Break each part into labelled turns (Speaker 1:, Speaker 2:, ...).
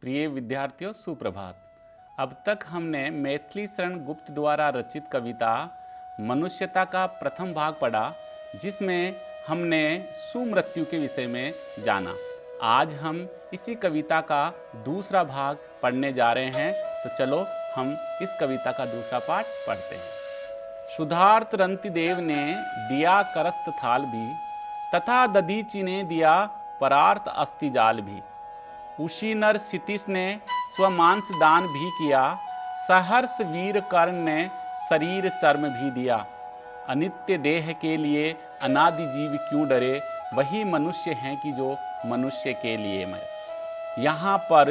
Speaker 1: प्रिय विद्यार्थियों, सुप्रभात। अब तक हमने मैथिली शरण गुप्त द्वारा रचित कविता मनुष्यता का प्रथम भाग पढ़ा, जिसमें हमने सुमृत्यु के विषय में जाना। आज हम इसी कविता का दूसरा भाग पढ़ने जा रहे हैं, तो चलो हम इस कविता का दूसरा पाठ पढ़ते हैं। क्षुधार्त रंतिदेव ने दिया करस्त थाल भी, तथा दधीचि ने दिया परार्थ अस्थि जाल भी। उसी नर क्षितिज ने स्वमांस दान भी किया, सहर्ष वीर कर्ण ने शरीर चर्म भी दिया। अनित्य देह के लिए अनादि जीव क्यों डरे, वही मनुष्य हैं कि जो मनुष्य के लिए मरे। यहाँ पर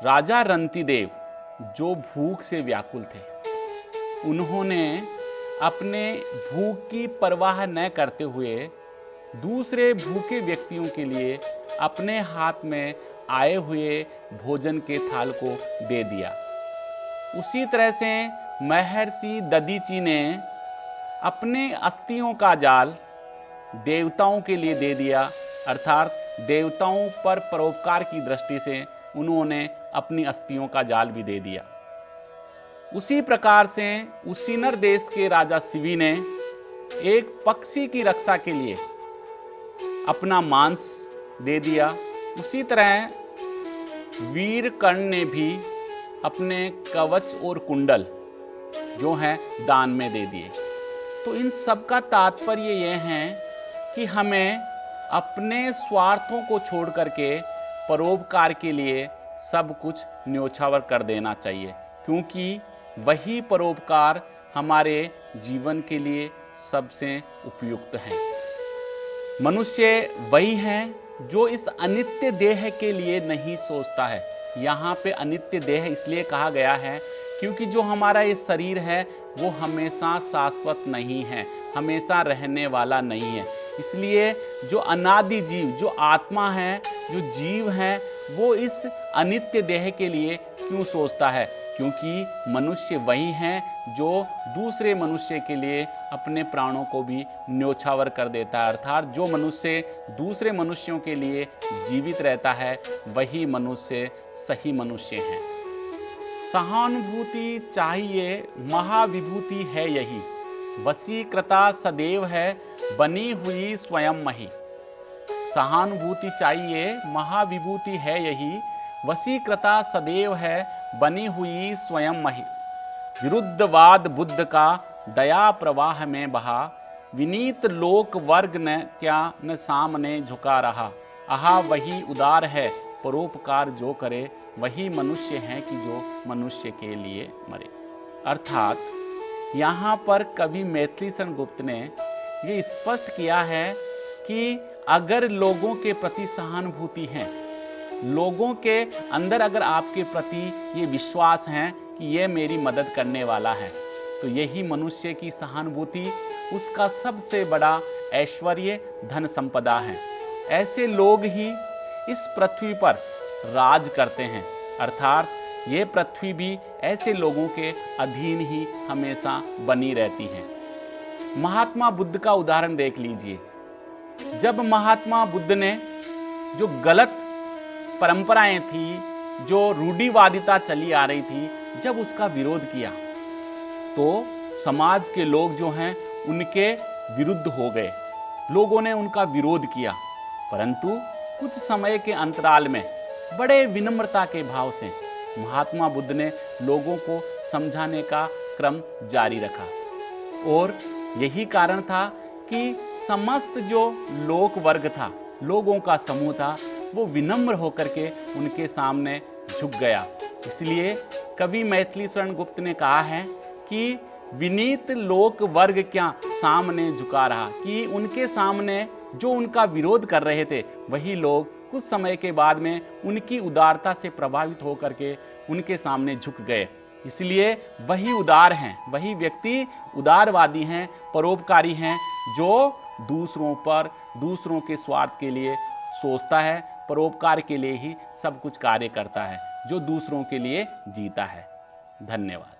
Speaker 1: राजा रंतिदेव जो भूख से व्याकुल थे, उन्होंने अपने भूख की परवाह न करते हुए दूसरे भूखे व्यक्तियों के लिए अपने हाथ में आए हुए भोजन के थाल को दे दिया। उसी तरह से महर्षि दधीचि ने अपने अस्थियों का जाल देवताओं के लिए दे दिया, अर्थात देवताओं पर परोपकार की दृष्टि से उन्होंने अपनी अस्थियों का जाल भी दे दिया। उसी प्रकार से उसीनर देश के राजा शिवी ने एक पक्षी की रक्षा के लिए अपना मांस दे दिया। उसी तरह वीर कर्ण ने भी अपने कवच और कुंडल जो हैं दान में दे दिए। तो इन सब का तात्पर्य यह है कि हमें अपने स्वार्थों को छोड़ करके परोपकार के लिए सब कुछ न्योछावर कर देना चाहिए, क्योंकि वही परोपकार हमारे जीवन के लिए सबसे उपयुक्त है। मनुष्य वही है जो इस अनित्य देह के लिए नहीं सोचता है। यहाँ पे अनित्य देह इसलिए कहा गया है क्योंकि जो हमारा ये शरीर है वो हमेशा शाश्वत नहीं है, हमेशा रहने वाला नहीं है। इसलिए जो अनादि जीव, जो आत्मा है, जो जीव है, वो इस अनित्य देह के लिए क्यों सोचता है? क्योंकि मनुष्य वही है जो दूसरे मनुष्य के लिए अपने प्राणों को भी न्योछावर कर देता है। अर्थात जो मनुष्य दूसरे मनुष्यों के लिए जीवित रहता है, वही मनुष्य सही मनुष्य है। सहानुभूति चाहिए महाविभूति है यही, वशीकृता सदैव है बनी हुई स्वयं मही। सहानुभूति चाहिए महाविभूति है यही, वशीकृता सदैव है बनी हुई स्वयं मही। विरुद्धवाद बुद्ध का दया प्रवाह में बहा, विनीत लोक वर्ग न क्या न सामने झुका रहा। आहा वही उदार है परोपकार जो करे, वही मनुष्य है कि जो मनुष्य के लिए मरे। अर्थात यहाँ पर कवि मैथिली शरण गुप्त ने ये स्पष्ट किया है कि अगर लोगों के प्रति सहानुभूति है, लोगों के अंदर अगर आपके प्रति ये विश्वास है कि ये मेरी मदद करने वाला है, तो यही मनुष्य की सहानुभूति उसका सबसे बड़ा ऐश्वर्य धन संपदा है। ऐसे लोग ही इस पृथ्वी पर राज करते हैं, अर्थात ये पृथ्वी भी ऐसे लोगों के अधीन ही हमेशा बनी रहती है। महात्मा बुद्ध का उदाहरण देख लीजिए। जब महात्मा बुद्ध ने जो गलत परंपराएं थी, जो रूढ़िवादिता चली आ रही थी, जब उसका विरोध किया तो समाज के लोग जो हैं उनके विरुद्ध हो गए। लोगों ने उनका विरोध किया, परंतु कुछ समय के अंतराल में बड़े विनम्रता के भाव से महात्मा बुद्ध ने लोगों को समझाने का क्रम जारी रखा। और यही कारण था कि समस्त जो लोक वर्ग था, लोगों का समूह था, वो विनम्र होकर के उनके सामने झुक गया। इसलिए कवि मैथिली शरण गुप्त ने कहा है कि विनीत लोक वर्ग क्या सामने झुका रहा, कि उनके सामने जो उनका विरोध कर रहे थे, वही लोग कुछ समय के बाद में उनकी उदारता से प्रभावित होकर के उनके सामने झुक गए। इसलिए वही उदार हैं, वही व्यक्ति उदारवादी हैं, परोपकारी हैं, जो दूसरों पर, दूसरों के स्वार्थ के लिए सोचता है, परोपकार के लिए ही सब कुछ कार्य करता है, जो दूसरों के लिए जीता है। धन्यवाद।